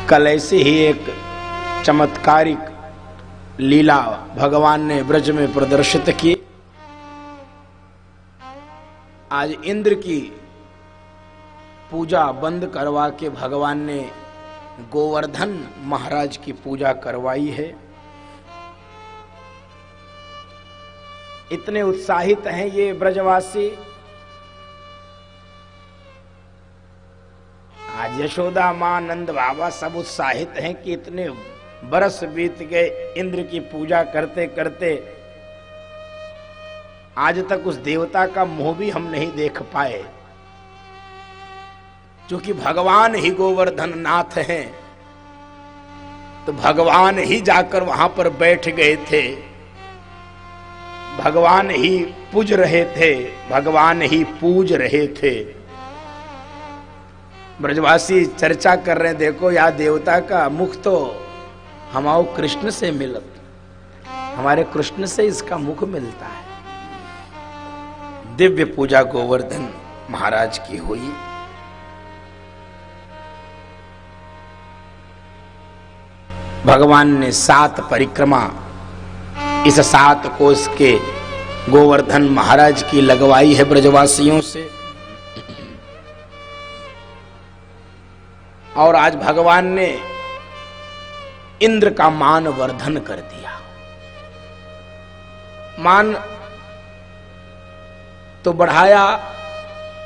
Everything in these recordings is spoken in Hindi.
कल ऐसे ही एक चमत्कारिक लीला भगवान ने ब्रज में प्रदर्शित की। आज इंद्र की पूजा बंद करवा के भगवान ने गोवर्धन महाराज की पूजा करवाई है। इतने उत्साहित हैं ये ब्रजवासी। आज यशोदा मां, नंद बाबा सब उत्साहित हैं कि इतने बरस बीत गए इंद्र की पूजा करते करते, आज तक उस देवता का मुंह भी हम नहीं देख पाए, क्योंकि भगवान ही गोवर्धन नाथ हैं। तो भगवान ही जाकर वहां पर बैठ गए थे, भगवान ही पूज रहे थे, भगवान ही पूज रहे थे। ब्रजवासी चर्चा कर रहे हैं, देखो या देवता का मुख तो हमारे कृष्ण से मिलत, हमारे कृष्ण से इसका मुख मिलता है। दिव्य पूजा गोवर्धन महाराज की हुई। भगवान ने 7 परिक्रमा इस 7 कोस के गोवर्धन महाराज की लगवाई है ब्रजवासियों से। और आज भगवान ने इंद्र का मान वर्धन कर दिया। मान तो बढ़ाया,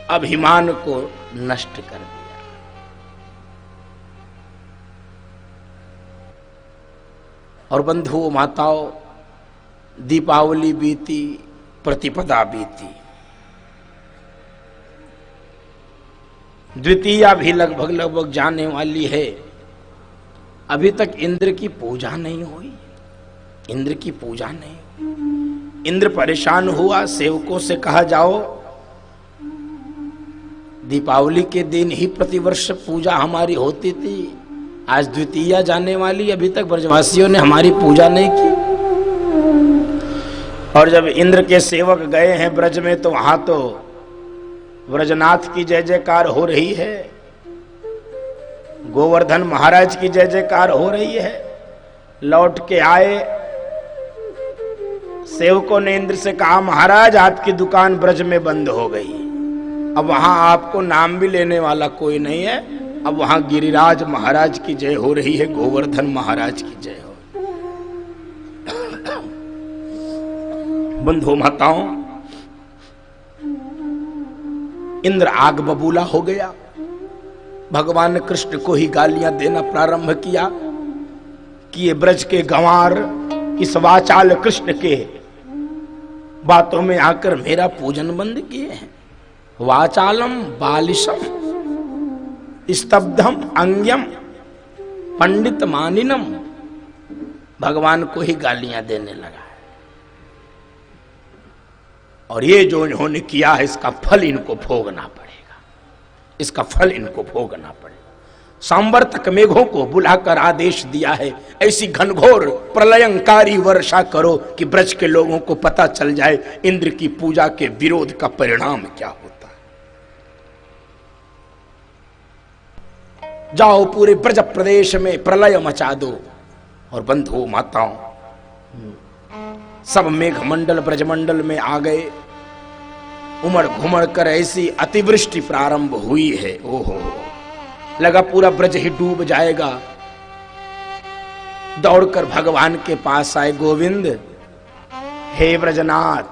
अभिमान को नष्ट कर दिया। और बंधुओं माताओं, दीपावली बीती, प्रतिपदा बीती, द्वितीया भी लगभग जाने वाली है। अभी तक इंद्र की पूजा नहीं हुई, इंद्र की पूजा नहीं। इंद्र परेशान हुआ, सेवकों से कहा जाओ दीपावली के दिन ही प्रतिवर्ष पूजा हमारी होती थी, आज द्वितीया जाने वाली, अभी तक ब्रजवासियों ने हमारी पूजा नहीं की। और जब इंद्र के सेवक गए हैं ब्रज में, तो वहां तो ब्रजनाथ की जय जयकार हो रही है, गोवर्धन महाराज की जय जयकार हो रही है। लौट के आए, सेवकों ने इंद्र से कहा, महाराज आपकी दुकान ब्रज में बंद हो गई, अब वहां आपको नाम भी लेने वाला कोई नहीं है, अब वहां गिरिराज महाराज की जय हो रही है, गोवर्धन महाराज की जय हो। बंधु माताओं, इंद्र आग बबूला हो गया। भगवान कृष्ण को ही गालियां देना प्रारंभ किया कि ये ब्रज के गंवार इस वाचाल कृष्ण के बातों में आकर मेरा पूजन बंद किए हैं। वाचालम बालिशम स्तब्धम अंग्यम पंडित मानिनम, भगवान को ही गालियां देने लगा है। और ये जो इन्होंने किया है, इसका फल इनको भोगना पड़ेगा, इसका फल इनको भोगना पड़ेगा। सांवर्तक मेघों को बुलाकर आदेश दिया है, ऐसी घनघोर प्रलयंकारी वर्षा करो कि ब्रज के लोगों को पता चल जाए इंद्र की पूजा के विरोध का परिणाम क्या होता है। जाओ पूरे ब्रज प्रदेश में प्रलय मचा दो। और बंधुओं माताओं, सब मेघमंडल ब्रजमंडल में आ गए, उमड़ घुमड़ कर ऐसी अतिवृष्टि प्रारंभ हुई है। ओहो, लगा पूरा ब्रज ही डूब जाएगा। दौड़कर भगवान के पास आए, गोविंद, हे ब्रजनाथ,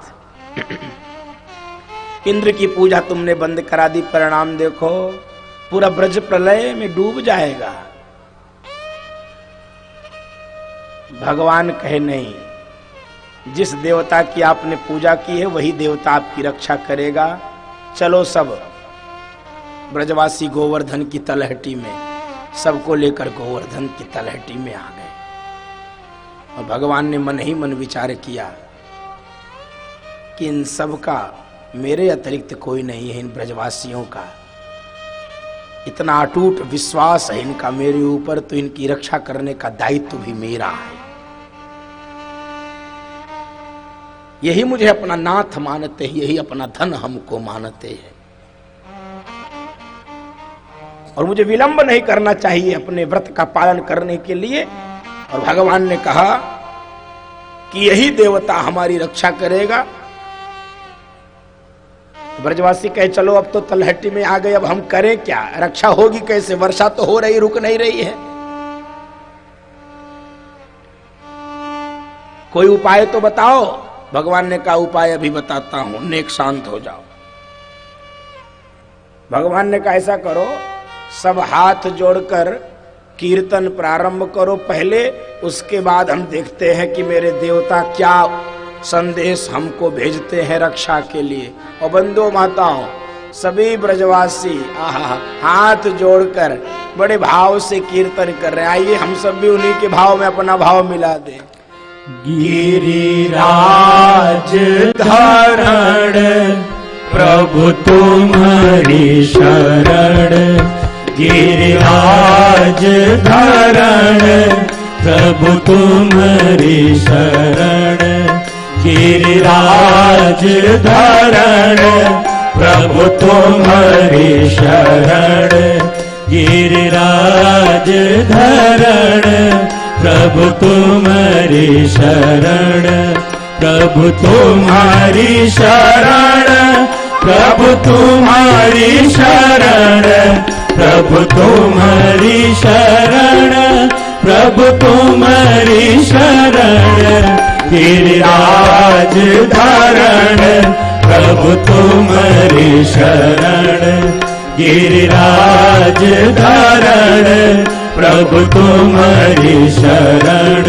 इंद्र की पूजा तुमने बंद करा दी, परिणाम देखो, पूरा ब्रज प्रलय में डूब जाएगा। भगवान कहे, नहीं, जिस देवता की आपने पूजा की है वही देवता आपकी रक्षा करेगा। चलो सब ब्रजवासी गोवर्धन की तलहटी में, सबको लेकर गोवर्धन की तलहटी में आ गए। और भगवान ने मन ही मन विचार किया कि इन सब का मेरे अतिरिक्त कोई नहीं है, इन ब्रजवासियों का इतना अटूट विश्वास है इनका मेरे ऊपर, तो इनकी रक्षा करने का दायित्व भी मेरा है। यही मुझे अपना नाथ मानते हैं, यही अपना धन हमको मानते हैं। और मुझे विलंब नहीं करना चाहिए अपने व्रत का पालन करने के लिए। और भगवान ने कहा कि यही देवता हमारी रक्षा करेगा। ब्रजवासी कहे चलो अब तो तलहटी में आ गए, अब हम करें क्या, रक्षा होगी कैसे, वर्षा तो हो रही, रुक नहीं रही है, कोई उपाय तो बताओ। भगवान ने कहा उपाय अभी बताता हूं, नेक शांत हो जाओ। भगवान ने कहा ऐसा करो, सब हाथ जोड़कर कीर्तन प्रारंभ करो पहले, उसके बाद हम देखते हैं कि मेरे देवता क्या संदेश हमको भेजते हैं रक्षा के लिए। और बंधु माताओं, सभी ब्रजवासी हाथ जोड़कर बड़े भाव से कीर्तन कर रहे हैं। आइए हम सब भी उन्हीं के भाव में अपना भाव मिला दें। गिरिराज धारण प्रभु तुम्हारी शरण, गिरिराज धारण प्रभु तुम्हारी शरण, गिरिराज धारण प्रभु तुम्हारी शरण, गिरिराज धारण प्रभु तुम्हारी शरण, प्रभु तुम्हारी शरण, प्रभु तुम्हारी शरण, प्रभु तुम्हारी शरण, प्रभु तुम्हारी शरण, गिरिराज धारण प्रभु तुम्हारी शरण, गिरिराज धारण प्रभु तुम्हारी शरण।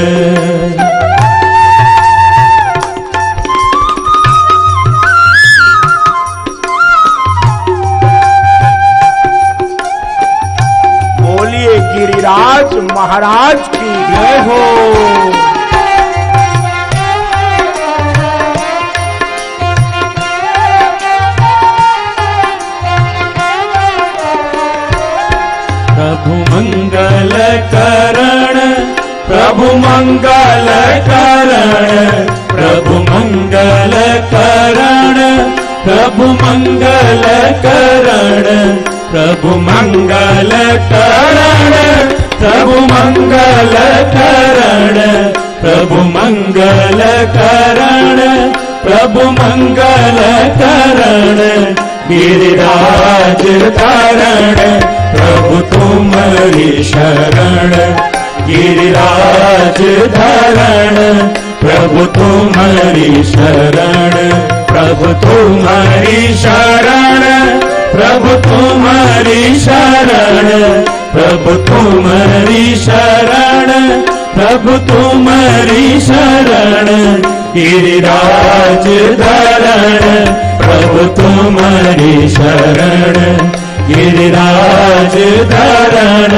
बोलिए गिरिराज महाराज की जय हो। प्रभु मंगल करण, प्रभु मंगल करण, प्रभु मंगल करण, प्रभु मंगल करण, प्रभु मंगल करण, प्रभु मंगल करण, प्रभु मंगल करण, प्रभु मंगल करण, गिरिराज धारण प्रभु तुम्हारी शरण, गिरिराज धारण प्रभु तुम्हारी शरण, प्रभु तुम्हारी शरण, प्रभु तुम्हारी शरण, प्रभु तुम्हारी शरण, प्रभु तुम्हारी शरण, गिरिराज धारण प्रभु तुम्हारी शरण, गिरिराज धारण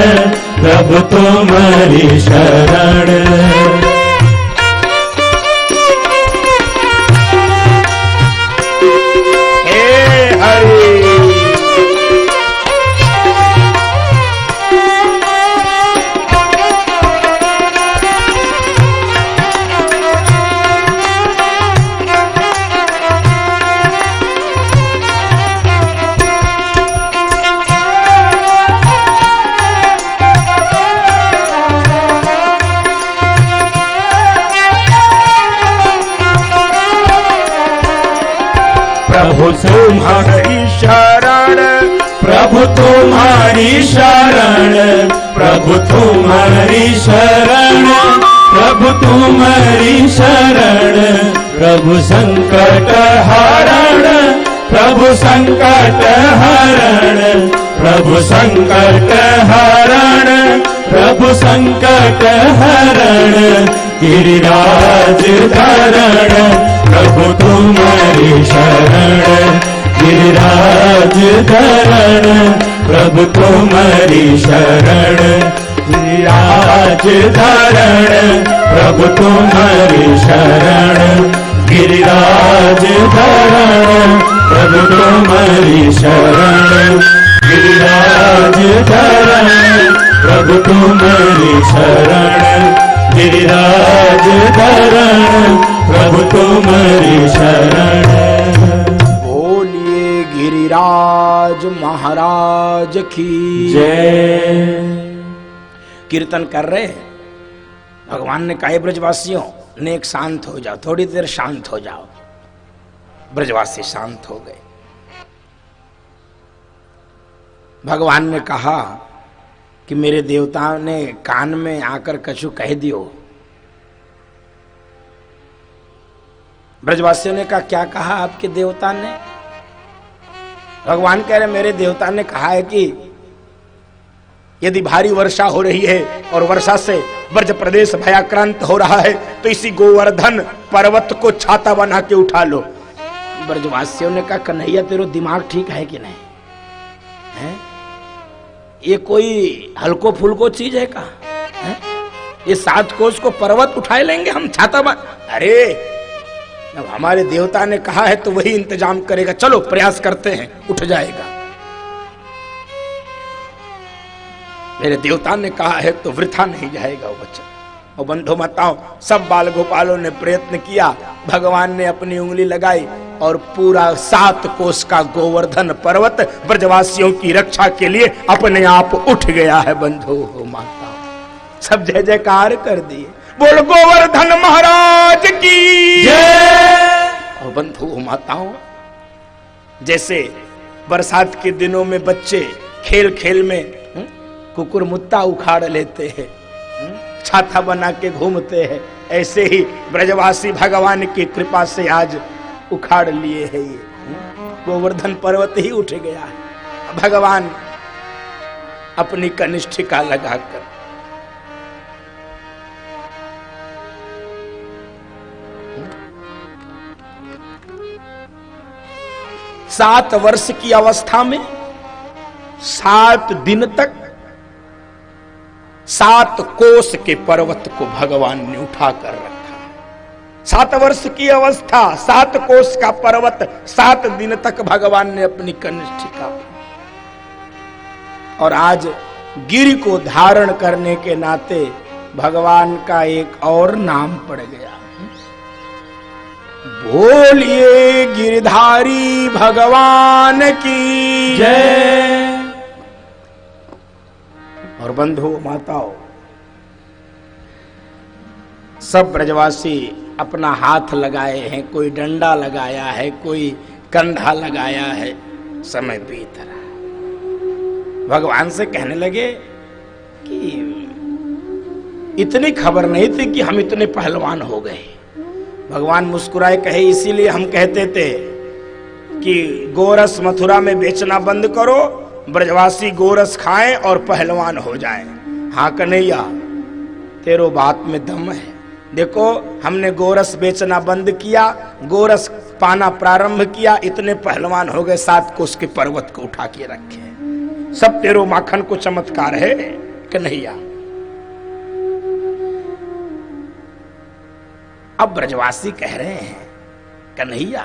प्रभु तुम्हारी शरण। प्रभु तुम्हारी शरण, प्रभु तुम्हारी शरण, प्रभु तुम्हारी शरण, प्रभु तुम्हारी शरण, प्रभु संकट हरण, प्रभु संकट हरण, प्रभु संकट हरण, प्रभु संकट हरण, गिरिराज धारण प्रभु तुम्हारी शरण, गिरिराज धारण प्रभु तुम्हारी शरण, गिरिराज धारण प्रभु तुम्हारी शरण, गिरिराज धारण प्रभु तुम्हारी शरण, गिरिराज धारण प्रभु तुम्हारी शरण, गिरिराज धारण प्रभु तुम्हारी शरण। बोलिए गिरिराज गिरिराज महाराज की जय। कीर्तन कर रहे हैं। भगवान ने कहा ब्रजवासियों नेक शांत हो जाओ, थोड़ी देर शांत हो जाओ। ब्रजवासी शांत हो गए। भगवान ने कहा कि मेरे देवताओं ने कान में आकर कछु कह दियो। ब्रजवासियों ने कहा क्या कहा आपके देवता ने? भगवान कह रहे मेरे देवता ने कहा है कि यदि भारी वर्षा हो रही है और वर्षा से ब्रज प्रदेश भयाक्रांत हो रहा है तो इसी गोवर्धन पर्वत को छाता बना के उठा लो। ब्रजवासियों ने कहा कन्हैया तेरा दिमाग ठीक है कि नहीं है? ये कोई हल्को फुल्को चीज है का है? ये 7 कोस को पर्वत उठाए लेंगे हम छाता बन? अरे अब हमारे देवता ने कहा है तो वही इंतजाम करेगा, चलो प्रयास करते हैं, उठ जाएगा। मेरे देवता ने कहा है तो वृथा नहीं जाएगा वो वचन। और बंधु माताओं सब बाल गोपालों ने प्रयत्न किया। भगवान ने अपनी उंगली लगाई और पूरा 7 कोस का गोवर्धन पर्वत ब्रजवासियों की रक्षा के लिए अपने आप उठ गया है। बंधु माता सब जय जयकार कर दिए, बोल गोवर्धन महाराज की जय। और बंधु माताओं जैसे बरसात के दिनों में बच्चे खेल खेल में कुकुर मुत्ता उखाड़ लेते हैं, छाता बना के घूमते हैं, ऐसे ही ब्रजवासी भगवान की कृपा से आज उखाड़ लिए हैं। ये गोवर्धन पर्वत ही उठ गया है। भगवान अपनी कनिष्ठिका लगाकर 7 वर्ष की अवस्था में 7 दिन तक 7 कोस के पर्वत को भगवान ने उठा कर रखा। 7 वर्ष की अवस्था 7 कोस का पर्वत 7 दिन तक भगवान ने अपनी कनिष्ठिका। और आज गिरि को धारण करने के नाते भगवान का एक और नाम पड़ गया। बोलिए गिरधारी भगवान की जय। और बंधु माताओं सब ब्रजवासी अपना हाथ लगाए हैं, कोई डंडा लगाया है, कोई कंधा लगाया है। समय बीत रहा। भगवान से कहने लगे कि इतनी खबर नहीं थी कि हम इतने पहलवान हो गए। भगवान मुस्कुराए कहे इसीलिए हम कहते थे कि गोरस मथुरा में बेचना बंद करो, ब्रजवासी गोरस खाएं और पहलवान हो जाएं। हाँ कन्हैया तेरो बात में दम है। देखो हमने गोरस बेचना बंद किया, गोरस पाना प्रारंभ किया, इतने पहलवान हो गए 7 कोस के पर्वत को उठा के रखे। सब तेरो माखन को चमत्कार है कन्हैया। अब ब्रजवासी कह रहे हैं कन्हैया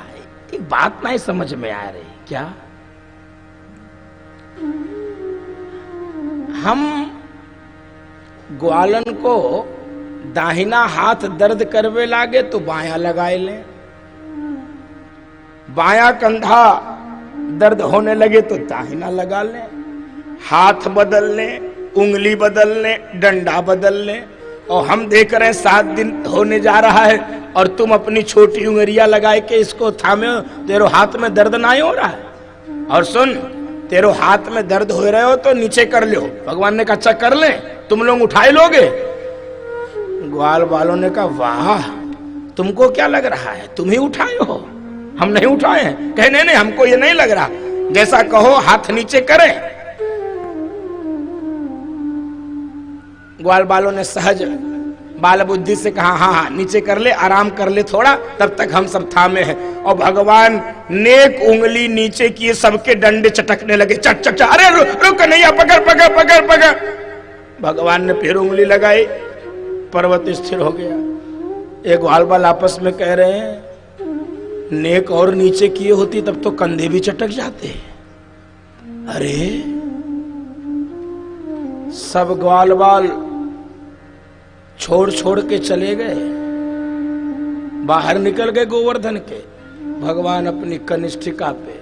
एक बात नहीं समझ में आ रही क्या? हम ग्वालन को दाहिना हाथ दर्द करवे लागे तो बायां लगाए लें, बायां कंधा दर्द होने लगे तो दाहिना लगा लें, हाथ बदल लें, उंगली बदल लें, डंडा बदल लें। और हम देख रहे हैं 7 दिन होने जा रहा है और तुम अपनी छोटी उंगलियां लगाए के इसको थामे हो, तेरे हाथ में दर्द नहीं हो रहा है। और सुन तेरे हाथ में दर्द हो रहे हो तो नीचे कर लो। भगवान ने कहा अच्छा कर ले, तुम लोग उठाए लोगे? ग्वाल वालों ने कहा वाह तुमको क्या लग रहा है, तुम ही उठाए हो, हम नहीं उठाए हैं। कहे नहीं नहीं हमको ये नहीं लग रहा, जैसा कहो हाथ नीचे करें। ग्वाल बालों ने सहज बाल बुद्धि से कहा हाँ हाँ नीचे कर ले, आराम कर ले थोड़ा, तब तक हम सब थामे हैं। और भगवान नेक उंगली नीचे किए, सबके डंडे चटकने लगे, चट चट चट। अरे रुक नहीं, पकड़ पकड़ पकड़ पकड़। भगवान ने फिर उंगली लगाई, पर्वत स्थिर हो गया। एक ग्वाल बाल आपस में कह रहे हैं नेक और नीचे किए होती तब तो कंधे भी चटक जाते। अरे सब ग्वाल बाल छोड़ छोड़ के चले गए, बाहर निकल गए गोवर्धन के। भगवान अपनी कनिष्ठिका पे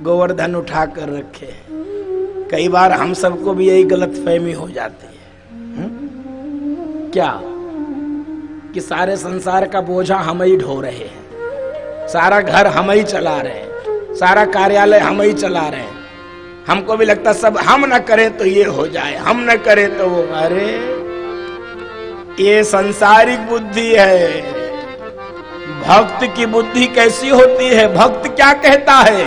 गोवर्धन उठा कर रखे। कई बार हम सबको भी यही गलतफहमी हो जाती है। क्या कि सारे संसार का बोझा हम ही ढो रहे हैं, सारा घर हम ही चला रहे हैं, सारा कार्यालय हम ही चला रहे हैं। हमको भी लगता सब हम न करें तो ये हो जाए, हम न करें तो वो। अरे ये सांसारिक बुद्धि है। भक्त की बुद्धि कैसी होती है? भक्त क्या कहता है?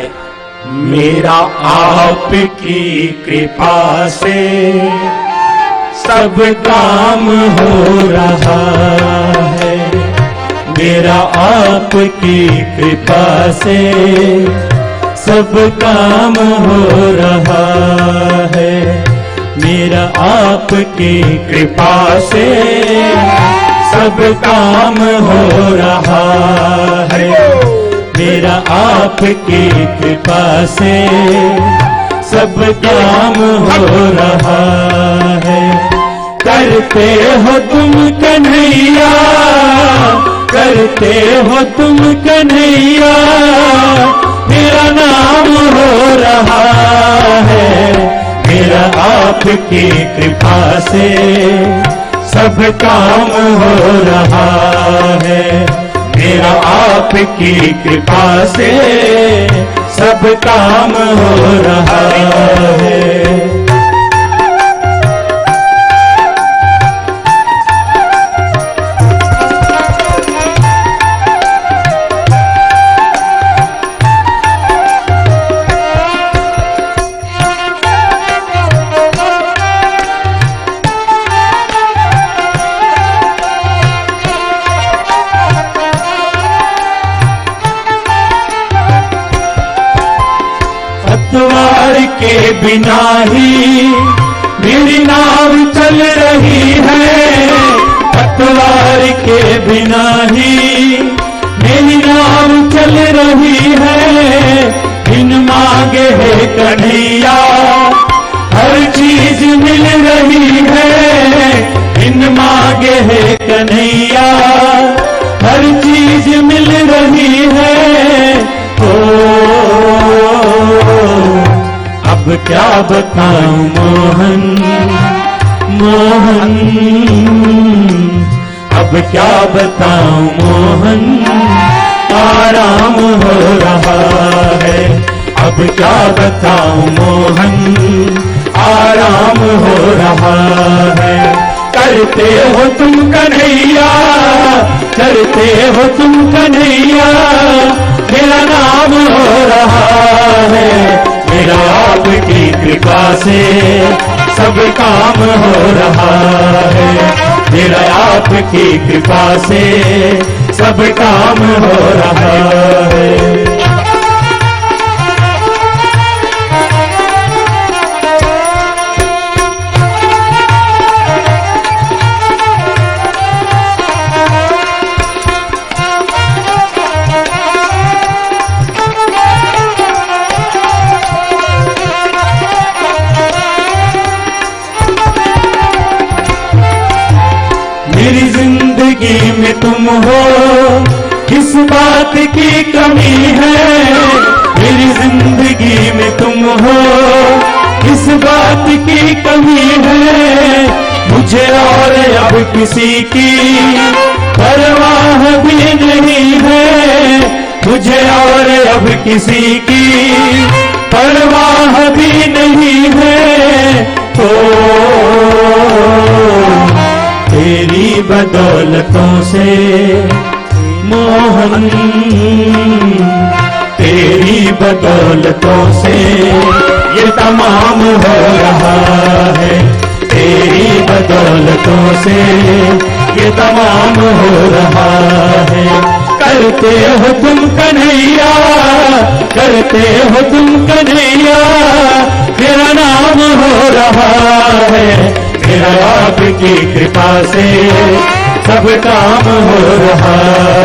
मेरा आपकी कृपा से सब काम हो रहा है। मेरा आपकी कृपा से सब काम हो रहा है। मेरा आपकी कृपा से सब काम हो रहा है। मेरा आपकी कृपा से सब काम हो रहा है। करते हो तुम कन्हैया, करते हो तुम कन्हैया, मेरा नाम हो रहा है। मेरा आपकी कृपा से सब काम हो रहा है। मेरा आपकी कृपा से सब काम हो रहा है। पतवार के बिना ही मेरी नाव चल रही है। पतवार के बिना ही मेरी नाव चल रही है। बिन मांगे है कन्हैया हर चीज मिल रही है। बिन मांगे है कन्हैया हर चीज मिल रही है। अब क्या बताऊं मोहन, मोहन, अब क्या बताऊं मोहन, आराम हो रहा है। अब क्या बताऊं मोहन, आराम हो रहा है। करते हो तुम कन्हैया, करते हो तुम कन्हैया, मेरा नाम हो रहा है। मेरा आपकी कृपा से सब काम हो रहा है। मेरा आपकी कृपा से सब काम हो रहा है। मेरी जिंदगी में तुम हो, किस बात की कमी है। मेरी जिंदगी में तुम हो, किस बात की कमी है। मुझे और अब किसी की परवाह भी नहीं है। मुझे और अब किसी की परवाह भी नहीं है। तेरी बदौलतों से मोहन, तेरी बदौलतों से ये तमाम हो रहा है। तेरी बदौलतों से ये तमाम हो रहा है। करते हो तुम कन्हैया, करते हो तुम कन्हैया, मेरा नाम हो रहा है। मेरा आपकी कृपा से सब काम हो रहा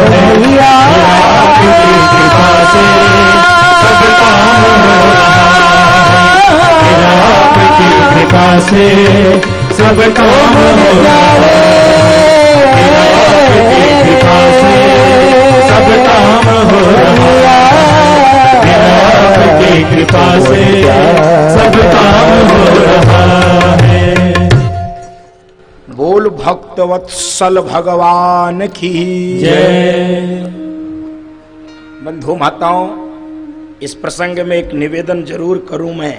है। मेरा आपकी कृपा से सब काम हो रहा है। मेरा आपकी कृपा से सब काम हो रहा है। मेरा आपकी कृपा से सब काम हो रहा है। मेरा आपकी तुम्हारी कृपा से सब काम हो रहा है। बोल भक्त वत्सल भगवान की जय। बंधु माताओं, इस प्रसंग में एक निवेदन जरूर करूं मैं।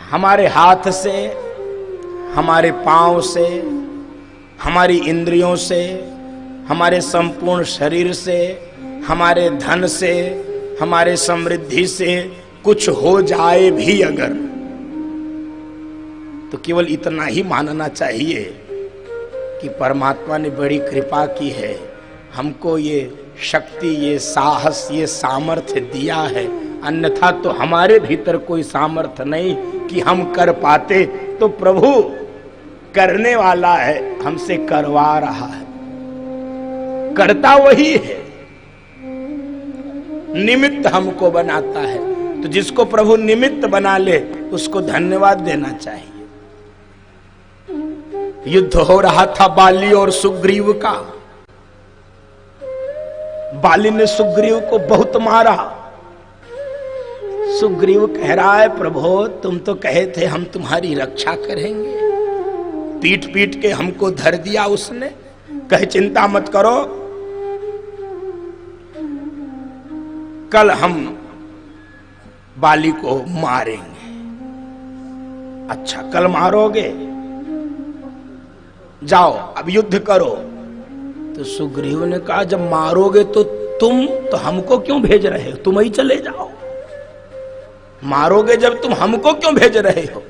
हमारे हाथ से, हमारे पांव से, हमारी इंद्रियों से, हमारे संपूर्ण शरीर से, हमारे धन से, हमारे समृद्धि से कुछ हो जाए भी अगर, तो केवल इतना ही मानना चाहिए कि परमात्मा ने बड़ी कृपा की है, हमको ये शक्ति, ये साहस, ये सामर्थ्य दिया है। अन्यथा तो हमारे भीतर कोई सामर्थ्य नहीं कि हम कर पाते। तो प्रभु करने वाला है, हमसे करवा रहा है, करता वही है, निमित्त हमको बनाता है। तो जिसको प्रभु निमित्त बना ले उसको धन्यवाद देना चाहिए। युद्ध हो रहा था बाली और सुग्रीव का। बाली ने सुग्रीव को बहुत मारा। सुग्रीव कह रहा है, प्रभु तुम तो कहे थे हम तुम्हारी रक्षा करेंगे, पीट पीट के हमको धर दिया उसने। कहे चिंता मत करो, कल हम बाली को मारेंगे। अच्छा कल मारोगे, जाओ अब युद्ध करो। तो सुग्रीव ने कहा जब मारोगे तो तुम तो हमको क्यों भेज रहे हो, तुम ही चले जाओ। मारोगे जब तुम हमको क्यों भेज रहे हो।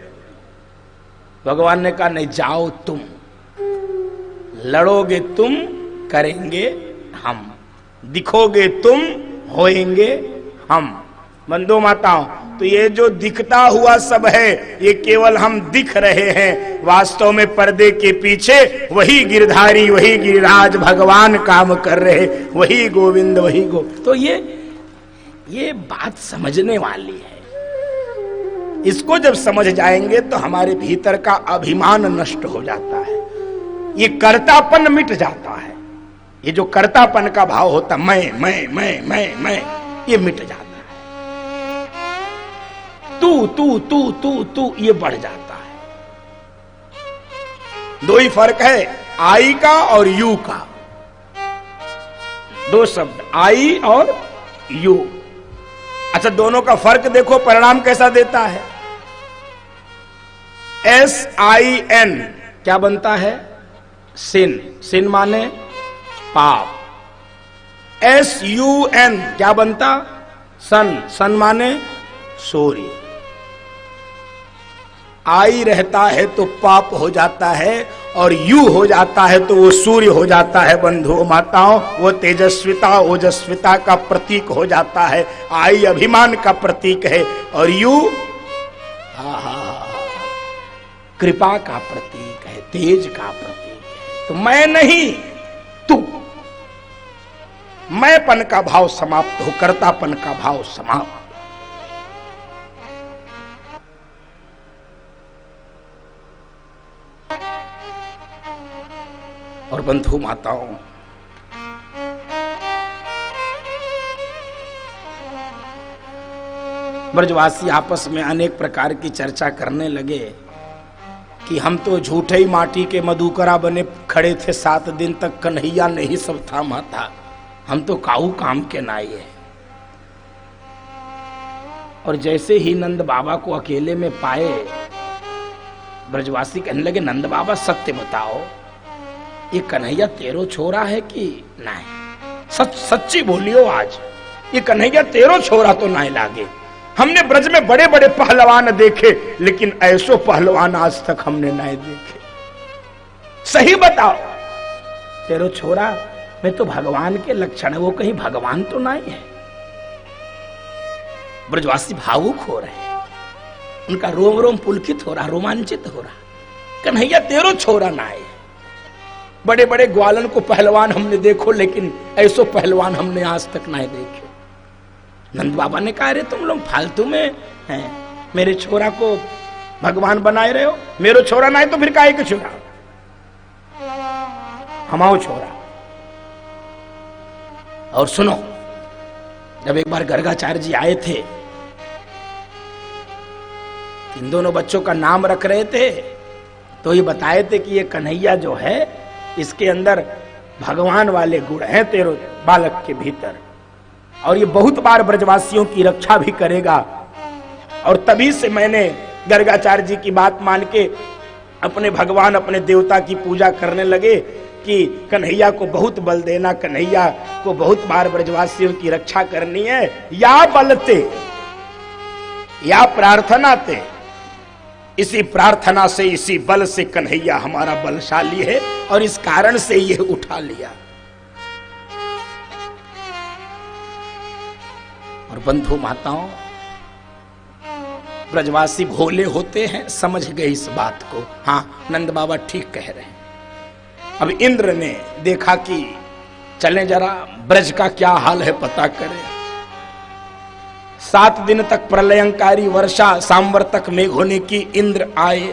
भगवान ने कहा नहीं, जाओ तुम, लड़ोगे तुम, करेंगे हम, दिखोगे तुम, होएंगे हम। बंधु माताओं, तो ये जो दिखता हुआ सब है ये केवल हम दिख रहे हैं, वास्तव में पर्दे के पीछे वही गिरधारी, वही गिरिराज भगवान काम कर रहे, वही गोविंद, वही तो ये बात समझने वाली है। इसको जब समझ जाएंगे तो हमारे भीतर का अभिमान नष्ट हो जाता है, ये कर्तापन मिट जाता है। ये जो कर्तापन का भाव होता, मैं, ये मिट जाता है। तू ये बढ़ जाता है। दो ही फर्क है, आई का और यू का। दो शब्द, आई और यू। अच्छा दोनों का फर्क देखो, परिणाम कैसा देता है। SIN क्या बनता है, सिन, सिन माने पाप। SUN क्या बनता, सन, सन माने सूर्य। आई रहता है तो पाप हो जाता है, और यू हो जाता है तो वो सूर्य हो जाता है। बंधुओं माताओं, वो तेजस्विता, ओजस्विता का प्रतीक हो जाता है। आई अभिमान का प्रतीक है, और यू कृपा का प्रतीक है, तेज का प्रतीक है। तो मैं नहीं, तू। मैंपन का भाव समाप्त हो, कर्तापन का भाव समाप्त। और बंधु माताओं, ब्रजवासी आपस में अनेक प्रकार की चर्चा करने लगे कि हम तो झूठे ही माटी के मधुकरा बने खड़े थे, 7 दिन तक कन्हैया नहीं सब थामा था, हम तो काऊ काम के नाई है। और जैसे ही नंद बाबा को अकेले में पाए, ब्रजवासी कहने लगे, नंद बाबा सत्य बताओ, ये कन्हैया तेरो छोरा है कि नहीं? सच्ची बोलियो आज, ये कन्हैया तेरो छोरा तो नहीं लागे। हमने ब्रज में बड़े बड़े पहलवान देखे, लेकिन ऐसो पहलवान आज तक हमने नहीं देखे। सही बताओ, तेरो छोरा में तो भगवान के लक्षण है, वो कहीं भगवान तो नहीं है। ब्रजवासी भावुक हो रहे, उनका रोम रोम पुलकित हो रहा, रोमांचित हो रहा। कन्हैया तेरो छोरा ना है। बड़े बड़े ग्वालन को पहलवान हमने देखो, लेकिन ऐसो पहलवान हमने आज तक नहीं देखे। नंद बाबा ने कहा, अरे तुम लोग फालतू में हैं, मेरे छोरा को भगवान बनाए रहे हो। मेरो छोरा ना है तो फिर काहे के छोरा, हमाओ छोरा। और सुनो, जब एक बार गर्गाचार्य जी आए थे, इन दोनों बच्चों का नाम रख रहे थे, तो ये बताए थे कि ये कन्हैया जो है, इसके अंदर भगवान वाले गुण हैं तेरे बालक के भीतर, और ये बहुत बार ब्रजवासियों की रक्षा भी करेगा। और तभी से मैंने गर्गाचार्य जी की बात मान के अपने भगवान, अपने देवता की पूजा करने लगे कि कन्हैया को बहुत बल देना, कन्हैया को बहुत बार ब्रजवासियों की रक्षा करनी है। या बलते या प्रार्थना ते, इसी प्रार्थना से, इसी बल से कन्हैया हमारा बलशाली है, और इस कारण से ये उठा लिया। और बंधु माताओं, ब्रजवासी भोले होते हैं, समझ गए इस बात को। हाँ, नंद बाबा ठीक कह रहे हैं। अब इंद्र ने देखा कि चलें जरा ब्रज का क्या हाल है पता करें। 7 दिन तक प्रलयंकारी वर्षा, सांवर्तक मेघ होने की इंद्र आए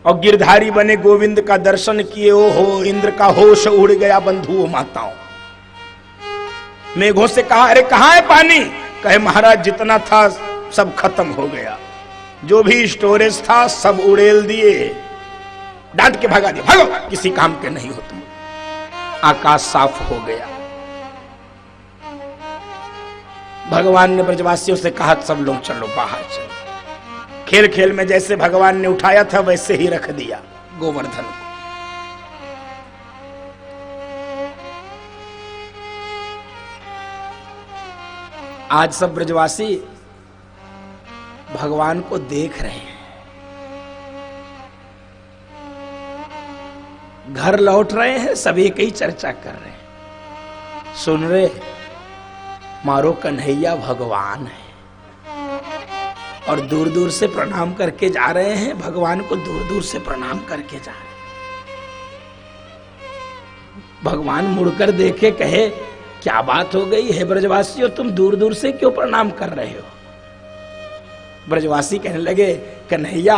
और गिरधारी बने गोविंद का दर्शन किए। ओहो, इंद्र का होश उड़ गया। बंधुओं माताओं, मेघों से कहा, अरे कहां है पानी? कहे महाराज जितना था सब खत्म हो गया, जो भी स्टोरेज था सब उड़ेल दिए, डांट के भगा दिया, भागो, किसी काम के नहीं हो तुम। आकाश साफ हो गया। भगवान ने ब्रजवासियों से कहा, सब लोग चलो बाहर चलो। खेल खेल में जैसे भगवान ने उठाया था वैसे ही रख दिया गोवर्धन को। आज सब ब्रजवासी भगवान को देख रहे हैं, घर लौट रहे हैं, सभी की चर्चा कर रहे हैं, सुन रहे, मारो कन्हैया भगवान है। और दूर दूर से प्रणाम करके जा रहे हैं, भगवान को दूर दूर से प्रणाम करके जा रहे हैं। भगवान मुड़कर देखे, कहे क्या बात हो गई है ब्रजवासियों, तुम दूर दूर से क्यों प्रणाम कर रहे हो? ब्रजवासी कहने लगे, कन्हैया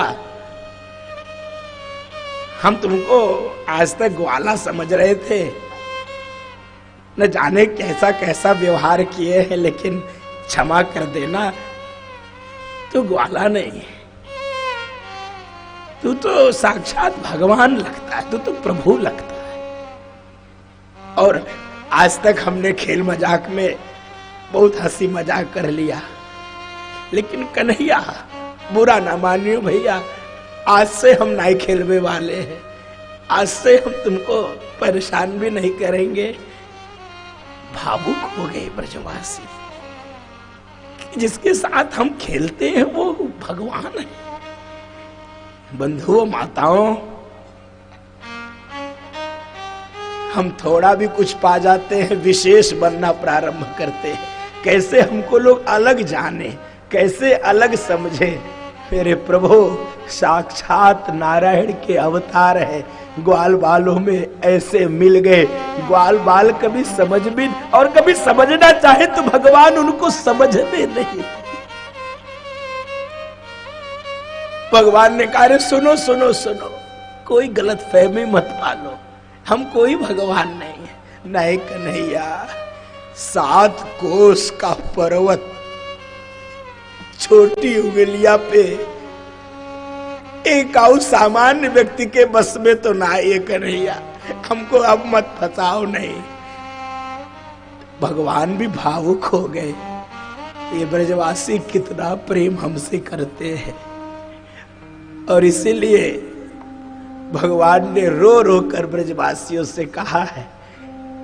हम तुमको आज तक ग्वाला समझ रहे थे, न जाने कैसा कैसा व्यवहार किए हैं, लेकिन क्षमा कर देना, तू ग्वाला नहीं है, तू तो साक्षात भगवान लगता है, तू तो प्रभु लगता है। और आज तक हमने खेल मजाक में बहुत हंसी मजाक कर लिया, लेकिन कन्हैया बुरा ना मानियो भैया, आज से हम नहीं खेलने वाले हैं, आज से हम तुमको परेशान भी नहीं करेंगे। भावुक हो गए ब्रजवासी, जिसके साथ हम खेलते हैं वो भगवान है। बंधुओं माताओं, हम थोड़ा भी कुछ पा जाते हैं, विशेष बनना प्रारंभ करते हैं। कैसे हमको लोग अलग जाने, कैसे अलग समझे। मेरे प्रभु साक्षात नारायण के अवतार है, ग्वाल बालों में ऐसे मिल गए। ग्वाल बाल कभी समझ भी, और कभी समझना चाहे तो भगवान उनको समझते नहीं। भगवान ने कहा, सुनो सुनो सुनो, कोई गलत फहमी मत पालो, हम कोई भगवान नहीं है। नहीं कन्हैया, 7 कोस का पर्वत छोटी उंगलियां पे एक आउ सामान्य व्यक्ति के बस में तो ना ये कन्हैया, हमको अब मत फंसाओ। नहीं, भगवान भी भावुक हो गए, ये ब्रजवासी कितना प्रेम हमसे करते हैं। और इसीलिए भगवान ने रो रो कर ब्रजवासियों से कहा है,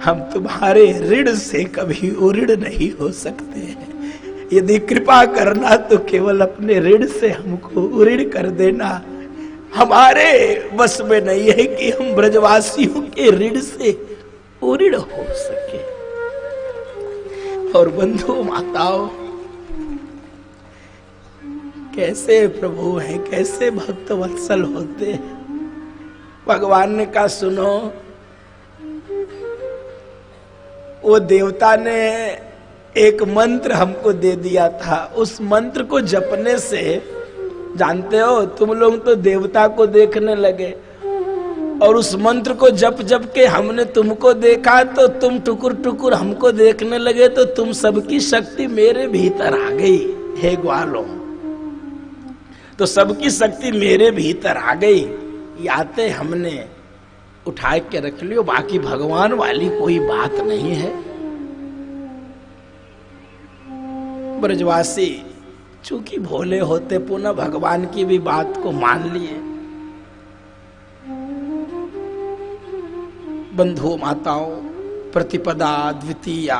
हम तुम्हारे ऋण से कभी उऋण नहीं हो सकते हैं, यदि कृपा करना तो केवल अपने ऋण से हमको उऋण कर देना। हमारे बस में नहीं है कि हम ब्रजवासियों के ऋण से उऋण हो सके। और बंधु माताओं, कैसे प्रभु हैं, कैसे भक्त वत्सल होते हैं। भगवान ने कहा, सुनो, वो देवता ने एक मंत्र हमको दे दिया था, उस मंत्र को जपने से, जानते हो तुम लोग तो देवता को देखने लगे, और उस मंत्र को जप जप के हमने तुमको देखा तो तुम टुकुर टुकुर हमको देखने लगे, तो तुम सबकी शक्ति मेरे भीतर आ गई। हे ग्वालों, तो सबकी शक्ति मेरे भीतर आ गई। याते हमने उठा के रख लियो, बाकी भगवान वाली कोई बात नहीं है। ब्रजवासी चूंकि भोले होते पुनः भगवान की भी बात को मान लिए। बंधु माताओं, प्रतिपदा द्वितीया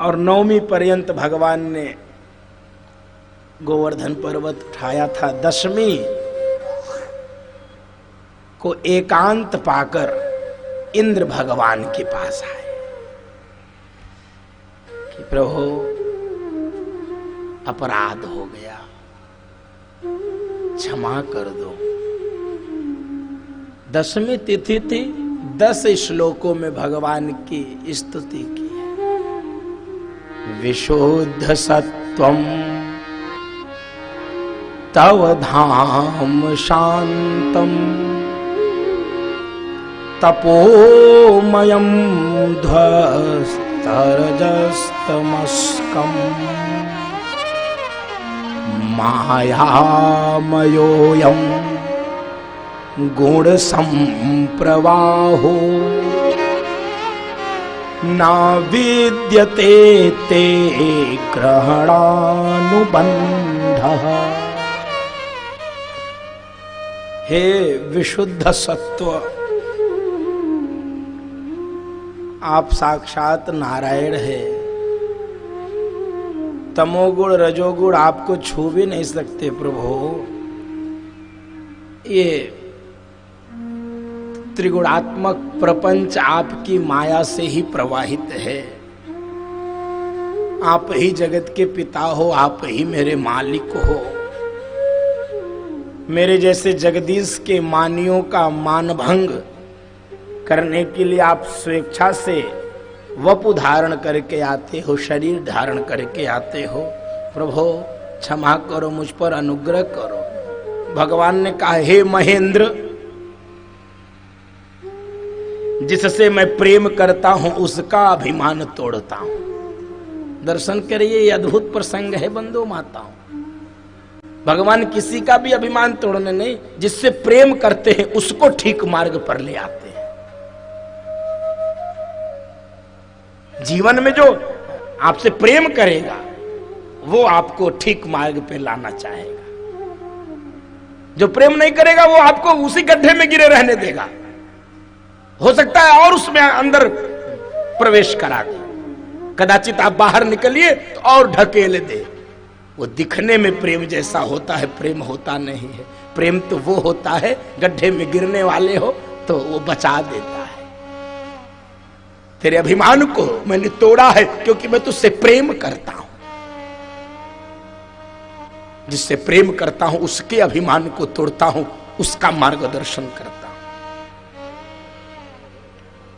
और नवमी पर्यंत भगवान ने गोवर्धन पर्वत उठाया था। दशमी को एकांत पाकर इंद्र भगवान के पास आए कि प्रभु अपराध हो गया, क्षमा कर दो। दशमी तिथि थी, 10 श्लोकों में भगवान की स्तुति की। विशुद्ध सत्वम तव धाम शांतम तपोमयम ध्वस्तरजस्तमस्कम मायामयोऽयं गुण संप्रवाहो ना विद्यते ते ग्रहणानुबंधः। हे विशुद्ध सत्व, आप साक्षात नारायण है। तमोगुण रजोगुण आपको छू भी नहीं सकते प्रभु। ये त्रिगुणात्मक प्रपंच आपकी माया से ही प्रवाहित है। आप ही जगत के पिता हो, आप ही मेरे मालिक हो। मेरे जैसे जगदीश के मानियों का मानभंग करने के लिए आप स्वेच्छा से वपु धारण करके आते हो, शरीर धारण करके आते हो। प्रभु क्षमा करो, मुझ पर अनुग्रह करो। भगवान ने कहा, हे महेंद्र, जिससे मैं प्रेम करता हूं उसका अभिमान तोड़ता हूं। दर्शन करिए, ये अद्भुत प्रसंग है बंधु माताओं। भगवान किसी का भी अभिमान तोड़ने नहीं, जिससे प्रेम करते हैं उसको ठीक मार्ग पर ले आते हैं। जीवन में जो आपसे प्रेम करेगा वो आपको ठीक मार्ग पे लाना चाहेगा। जो प्रेम नहीं करेगा वो आपको उसी गड्ढे में गिरे रहने देगा। हो सकता है और उसमें अंदर प्रवेश करा दे। कदाचित आप बाहर निकलिए तो और ढकेल दे। वो दिखने में प्रेम जैसा होता है, प्रेम होता नहीं है। प्रेम तो वो होता है, गड्ढे में गिरने वाले हो तो वो बचा देता है। तेरे अभिमान को मैंने तोड़ा है क्योंकि मैं तुझसे प्रेम करता हूं। जिससे प्रेम करता हूं उसके अभिमान को तोड़ता हूं, उसका मार्गदर्शन करता हूं।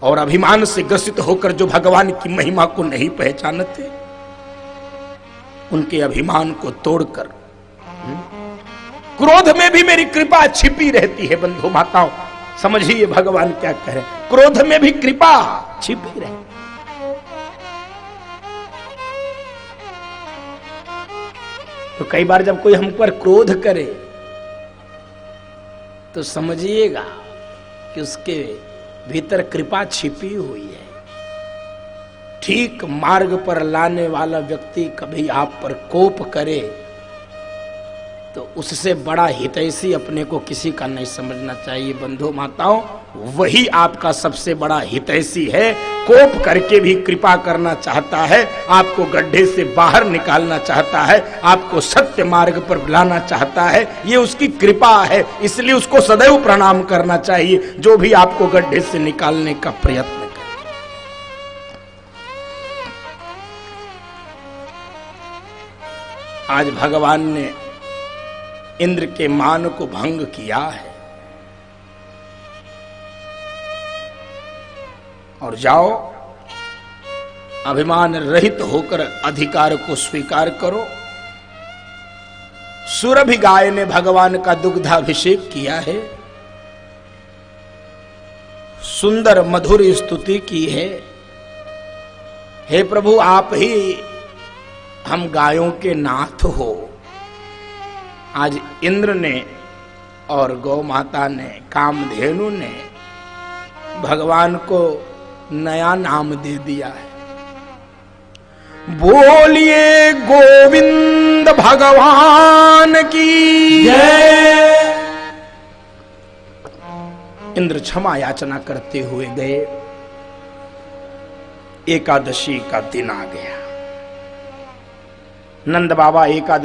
और अभिमान से ग्रसित होकर जो भगवान की महिमा को नहीं पहचानते, उनके अभिमान को तोड़कर क्रोध में भी मेरी कृपा छिपी रहती है। बंधु माताओं, समझिए भगवान क्या कह रहे हैं। क्रोध में भी कृपा छिपी रहे। तो कई बार जब कोई हम पर क्रोध करे तो समझिएगा कि उसके भीतर कृपा छिपी हुई है। ठीक मार्ग पर लाने वाला व्यक्ति कभी आप पर कोप करे तो उससे बड़ा हितैषी अपने को किसी का नहीं समझना चाहिए। बंधु माताओं, वही आपका सबसे बड़ा हितैषी है। कोप करके भी कृपा करना चाहता है, आपको गड्ढे से बाहर निकालना चाहता है, आपको सत्य मार्ग पर लाना चाहता है। ये उसकी कृपा है, इसलिए उसको सदैव प्रणाम करना चाहिए जो भी आपको गड्ढे से निकालने का प्रयत्न करे। आज भगवान ने इंद्र के मान को भंग किया है। और जाओ, अभिमान रहित होकर अधिकार को स्वीकार करो। सुरभि गाय ने भगवान का दुग्धाभिषेक किया है, सुंदर मधुर स्तुति की है। हे प्रभु, आप ही हम गायों के नाथ हो। आज इंद्र ने और गौ माता ने, कामधेनु ने भगवान को नया नाम दे दिया है। बोलिए गोविंद भगवान की जय। इंद्र क्षमा याचना करते हुए गए। एकादशी का दिन आ गया। नंद बाबा एकादशी